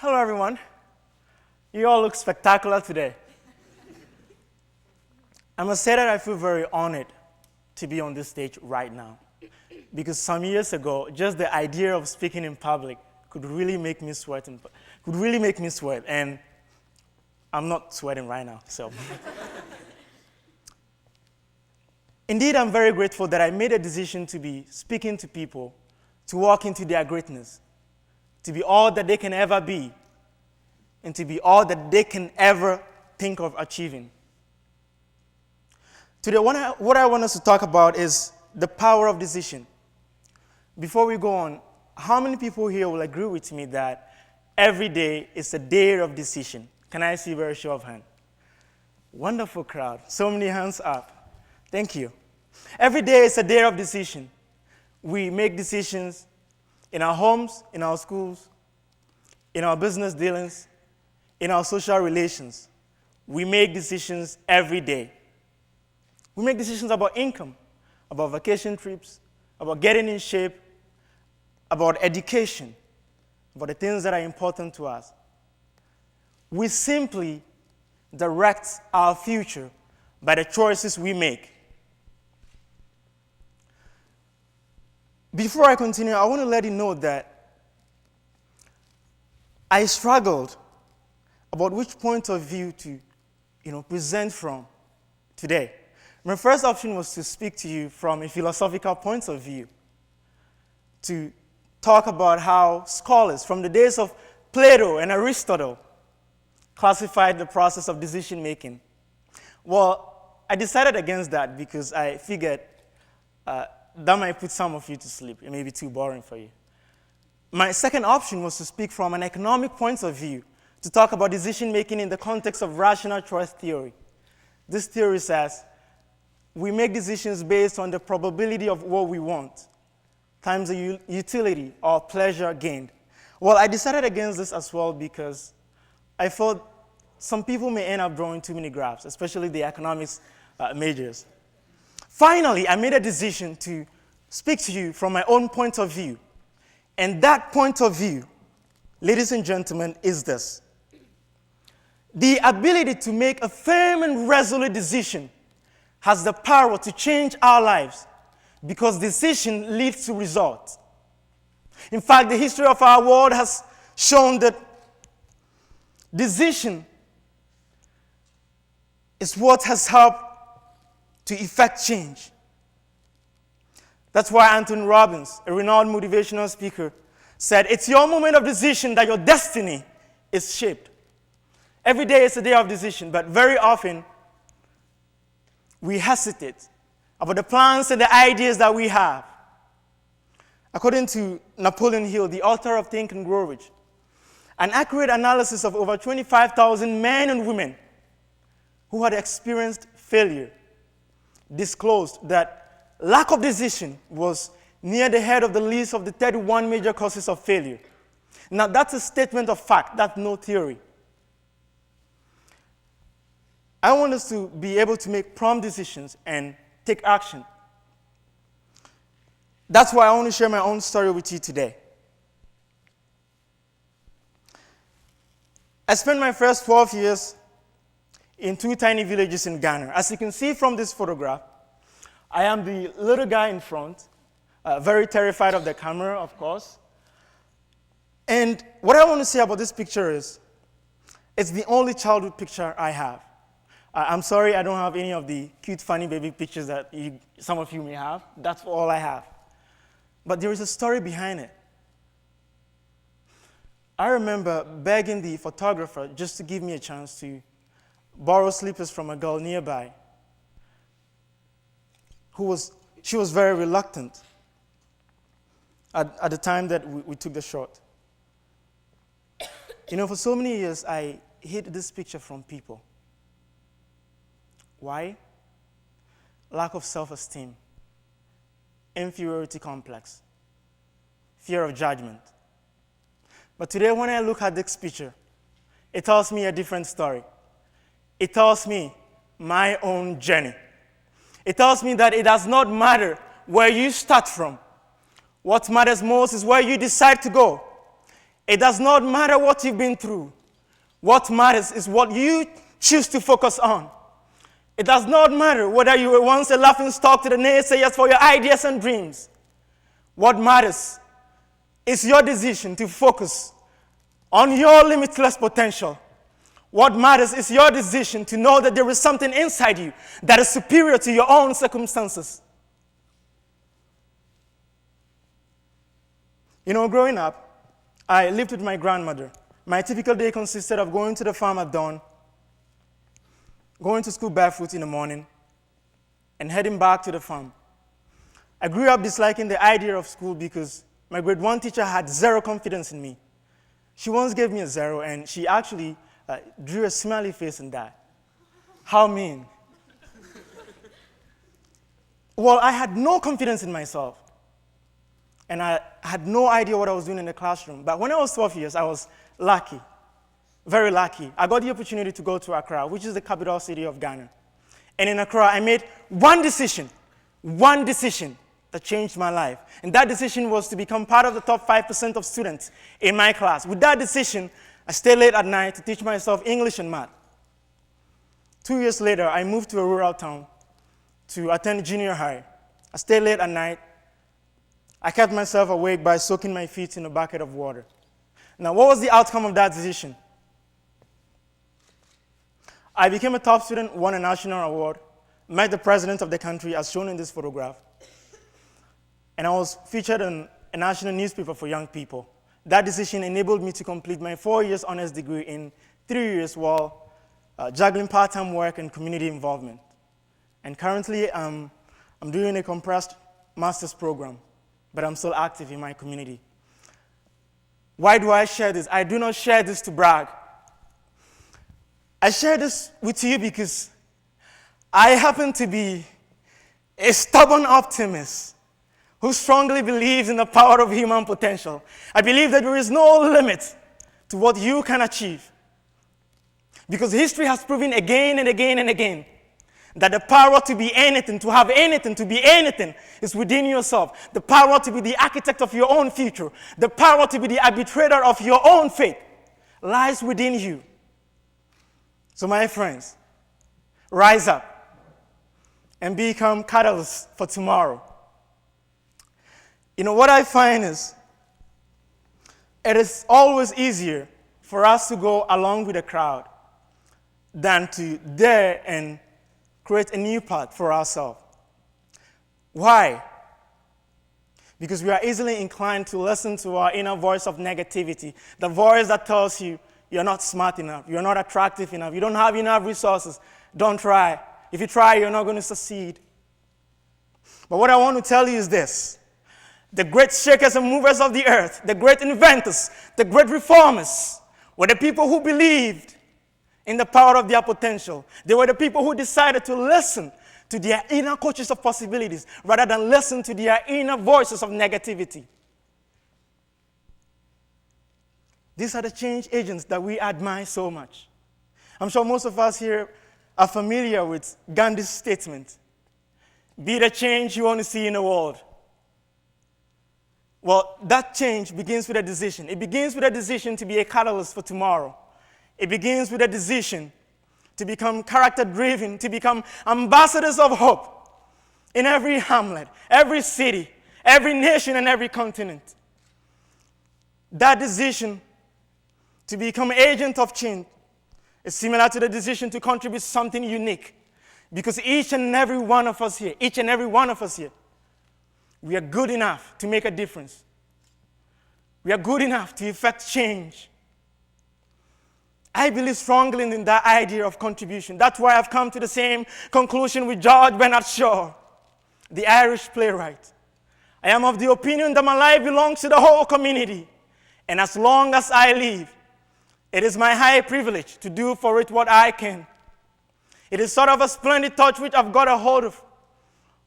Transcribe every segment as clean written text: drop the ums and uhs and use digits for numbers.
Hello, everyone. You all look spectacular today. I must say that I feel very honored to be on this stage right now, because some years ago, just the idea of speaking in public could really make me sweat, and I'm not sweating right now, so. Indeed, I'm very grateful that I made a decision to be speaking to people, to walk into their greatness, to be all that they can ever be, and to be all that they can ever think of achieving. Today, what I want us to talk about is the power of decision. Before we go on, how many people here will agree with me that every day is a day of decision? Can I see a very show of hands? Wonderful crowd. So many hands up. Thank you. Every day is a day of decision. We make decisions in our homes, in our schools, in our business dealings, in our social relations. We make decisions every day. We make decisions about income, about vacation trips, about getting in shape, about education, about the things that are important to us. We simply direct our future by the choices we make. Before I continue, I want to let you know that I struggled about which point of view to present from today. My first option was to speak to you from a philosophical point of view, to talk about how scholars from the days of Plato and Aristotle classified the process of decision-making. Well, I decided against that because I figured that might put some of you to sleep. It may be too boring for you. My second option was to speak from an economic point of view, to talk about decision-making in the context of rational choice theory. This theory says we make decisions based on the probability of what we want times the utility or pleasure gained. Well, I decided against this as well because I thought some people may end up drawing too many graphs, especially the economics majors. Finally, I made a decision to speak to you from my own point of view. And that point of view, ladies and gentlemen, is this: the ability to make a firm and resolute decision has the power to change our lives, because decision leads to results. In fact, the history of our world has shown that decision is what has helped to effect change. That's why Anthony Robbins, a renowned motivational speaker, said, "It's your moment of decision that your destiny is shaped." Every day is a day of decision, but very often we hesitate about the plans and the ideas that we have. According to Napoleon Hill, the author of Think and Grow Rich, an accurate analysis of over 25,000 men and women who had experienced failure disclosed that lack of decision was near the head of the list of the 31 major causes of failure. Now, that's a statement of fact. That's no theory. I want us to be able to make prompt decisions and take action. That's why I want to share my own story with you today. I spent my first 12 years in 2 tiny villages in Ghana. As you can see from this photograph, I am the little guy in front, very terrified of the camera, of course. And what I want to say about this picture is, it's the only childhood picture I have. I'm sorry I don't have any of the cute, funny baby pictures that some of you may have. That's all I have. But there is a story behind it. I remember begging the photographer just to give me a chance to borrow slippers from a girl nearby. She was very reluctant at the time that we took the shot. For so many years, I hid this picture from people. Why? Lack of self-esteem, inferiority complex, fear of judgment. But today, when I look at this picture, it tells me a different story. It tells me my own journey. It tells me that it does not matter where you start from. What matters most is where you decide to go. It does not matter what you've been through. What matters is what you choose to focus on. It does not matter whether you were once a laughingstock to the naysayers for your ideas and dreams. What matters is your decision to focus on your limitless potential. What matters is your decision to know that there is something inside you that is superior to your own circumstances. You know, growing up, I lived with my grandmother. My typical day consisted of going to the farm at dawn, going to school barefoot in the morning, and heading back to the farm. I grew up disliking the idea of school because my grade 1 teacher had zero confidence in me. She once gave me a 0, and she actually drew a smiley face in that. How mean. Well, I had no confidence in myself, and I had no idea what I was doing in the classroom. But when I was 12 years, I was lucky, very lucky. I got the opportunity to go to Accra, which is the capital city of Ghana. And in Accra, I made one decision that changed my life. And that decision was to become part of the top 5% of students in my class. With that decision, I stayed late at night to teach myself English and math. 2 years later, I moved to a rural town to attend junior high. I stayed late at night. I kept myself awake by soaking my feet in a bucket of water. Now, what was the outcome of that decision? I became a top student, won a national award, met the president of the country as shown in this photograph, and I was featured in a national newspaper for young people. That decision enabled me to complete my 4 years honors degree in 3 years while juggling part-time work and community involvement. And currently, I'm doing a compressed master's program, but I'm still active in my community. Why do I share this? I do not share this to brag. I share this with you because I happen to be a stubborn optimist who strongly believes in the power of human potential. I believe that there is no limit to what you can achieve. Because history has proven again and again and again that the power to be anything, to have anything, to be anything is within yourself. The power to be the architect of your own future, the power to be the arbitrator of your own fate lies within you. So my friends, rise up and become catalysts for tomorrow. You know, what I find is it is always easier for us to go along with the crowd than to dare and create a new path for ourselves. Why? Because we are easily inclined to listen to our inner voice of negativity, the voice that tells you you're not smart enough, you're not attractive enough, you don't have enough resources, don't try. If you try, you're not going to succeed. But what I want to tell you is this. The great shakers and movers of the earth, the great inventors, the great reformers were the people who believed in the power of their potential. They were the people who decided to listen to their inner coaches of possibilities rather than listen to their inner voices of negativity. These are the change agents that we admire so much. I'm sure most of us here are familiar with Gandhi's statement, "Be the change you want to see in the world." Well, that change begins with a decision. It begins with a decision to be a catalyst for tomorrow. It begins with a decision to become character-driven, to become ambassadors of hope in every hamlet, every city, every nation, and every continent. That decision to become agent of change is similar to the decision to contribute something unique. Because each and every one of us here, we are good enough to make a difference. We are good enough to effect change. I believe strongly in that idea of contribution. That's why I've come to the same conclusion with George Bernard Shaw, the Irish playwright. I am of the opinion that my life belongs to the whole community. And as long as I live, it is my high privilege to do for it what I can. It is sort of a splendid touch which I've got a hold of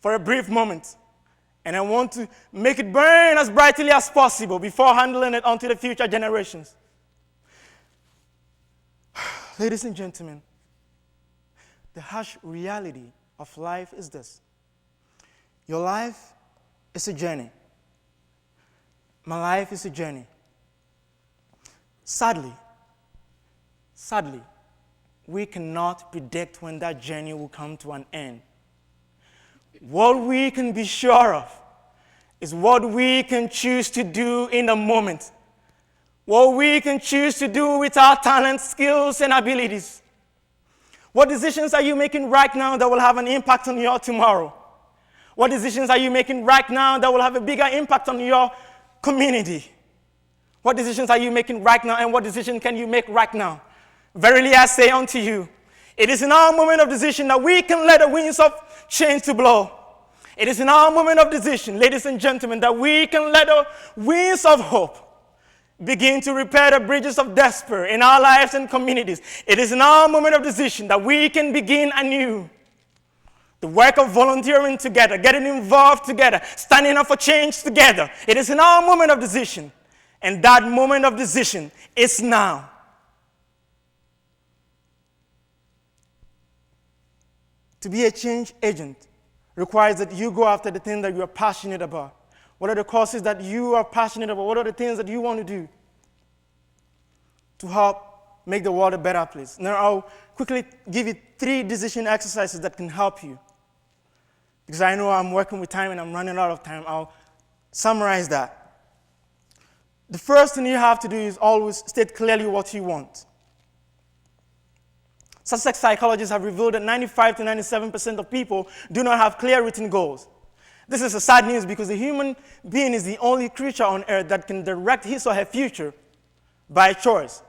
for a brief moment. And I want to make it burn as brightly as possible before handling it onto the future generations. Ladies and gentlemen, the harsh reality of life is this. Your life is a journey. My life is a journey. Sadly, we cannot predict when that journey will come to an end. What we can be sure of is what we can choose to do in the moment. What we can choose to do with our talents, skills, and abilities. What decisions are you making right now that will have an impact on your tomorrow? What decisions are you making right now that will have a bigger impact on your community? What decisions are you making right now, and what decision can you make right now? Verily I say unto you, it is in our moment of decision that we can let the winds of change to blow. It is in our moment of decision, ladies and gentlemen, that we can let the winds of hope begin to repair the bridges of despair in our lives and communities. It is in our moment of decision that we can begin anew the work of volunteering together, getting involved together, standing up for change together. It is in our moment of decision, and that moment of decision is now. To be a change agent requires that you go after the thing that you are passionate about. What are the causes that you are passionate about? What are the things that you want to do to help make the world a better place? Now, I'll quickly give you 3 decision exercises that can help you. Because I know I'm working with time and I'm running out of time, I'll summarize that. The first thing you have to do is always state clearly what you want. Success psychologists have revealed that 95 to 97% of people do not have clear written goals. This is a sad news because the human being is the only creature on earth that can direct his or her future by choice.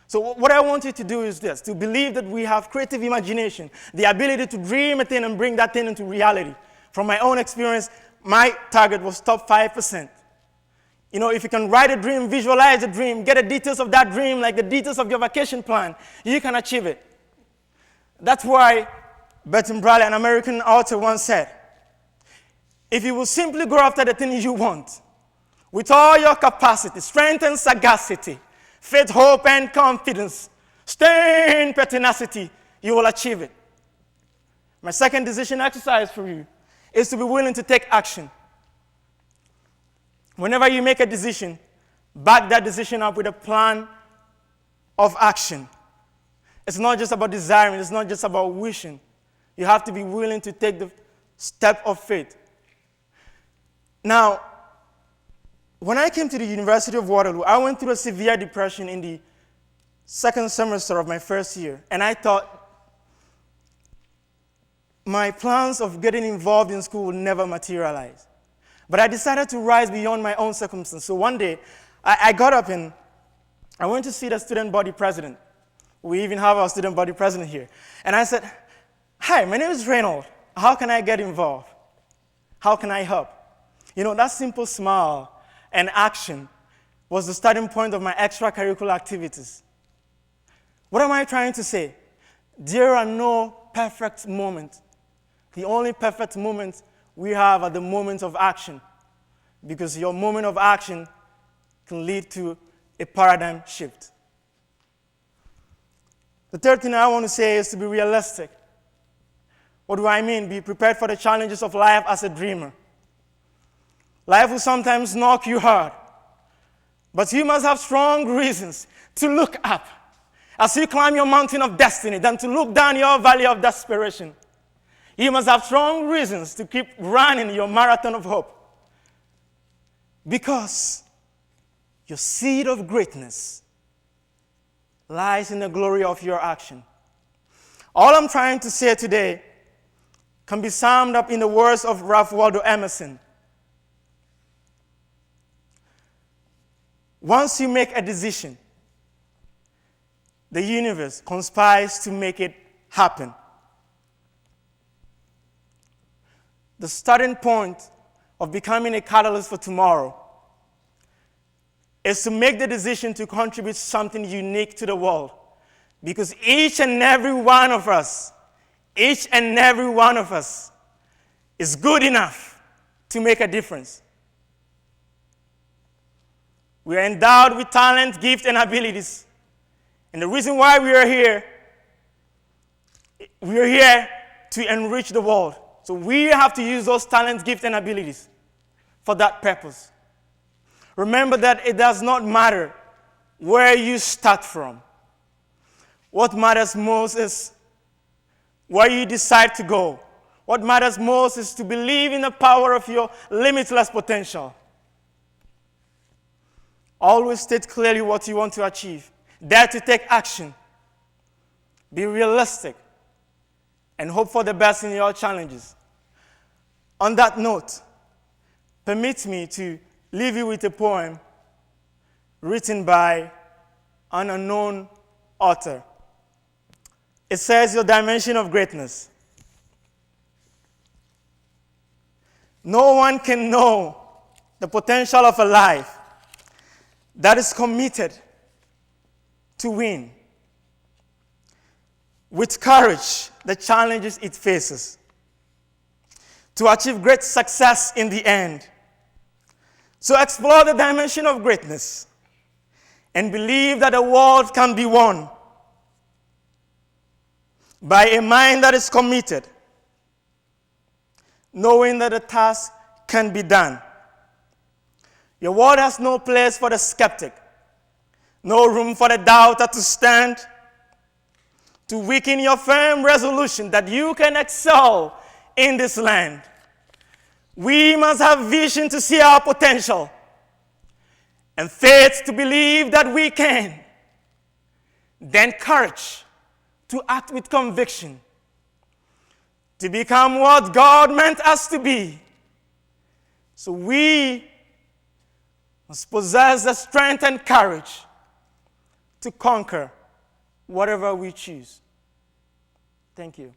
So what I want you to do is this, to believe that we have creative imagination, the ability to dream a thing and bring that thing into reality. From my own experience, my target was top 5%. You know, if you can write a dream, visualize a dream, get the details of that dream, like the details of your vacation plan, you can achieve it. That's why Bertrand Bradley, an American author, once said, if you will simply go after the thing you want, with all your capacity, strength and sagacity, faith, hope, and confidence, stern pertinacity, you will achieve it. My second decision exercise for you is to be willing to take action. Whenever you make a decision, back that decision up with a plan of action. It's not just about desiring, it's not just about wishing. You have to be willing to take the step of faith. Now, when I came to the University of Waterloo, I went through a severe depression in the second semester of my first year, and I thought my plans of getting involved in school would never materialize. But I decided to rise beyond my own circumstances. So one day, I got up and I went to see the student body president. We even have our student body president here. And I said, hi, my name is Raynold. How can I get involved? How can I help? You know, that simple smile and action was the starting point of my extracurricular activities. What am I trying to say? There are no perfect moments. The only perfect moments we have are the moments of action, because your moment of action can lead to a paradigm shift. The third thing I want to say is to be realistic. What do I mean? Be prepared for the challenges of life as a dreamer. Life will sometimes knock you hard, but you must have strong reasons to look up as you climb your mountain of destiny than to look down your valley of desperation. You must have strong reasons to keep running your marathon of hope, because your seed of greatness lies in the glory of your action. All I'm trying to say today can be summed up in the words of Ralph Waldo Emerson. Once you make a decision, the universe conspires to make it happen. The starting point of becoming a catalyst for tomorrow is to make the decision to contribute something unique to the world. Because each and every one of us is good enough to make a difference. We are endowed with talent, gifts, and abilities. And the reason why we are here to enrich the world. So we have to use those talents, gifts, and abilities for that purpose. Remember that it does not matter where you start from. What matters most is where you decide to go. What matters most is to believe in the power of your limitless potential. Always state clearly what you want to achieve. Dare to take action. Be realistic and hope for the best in your challenges. On that note, permit me to leave you with a poem written by an unknown author. It says, your dimension of greatness. No one can know the potential of a life that is committed to win with courage the challenges it faces, to achieve great success in the end. So explore the dimension of greatness and believe that the world can be won by a mind that is committed, knowing that the task can be done. Your world has no place for the skeptic, no room for the doubter to stand, to weaken your firm resolution that you can excel in this land. We must have vision to see our potential and faith to believe that we can. Then courage to act with conviction, to become what God meant us to be. So we must possess the strength and courage to conquer whatever we choose. Thank you.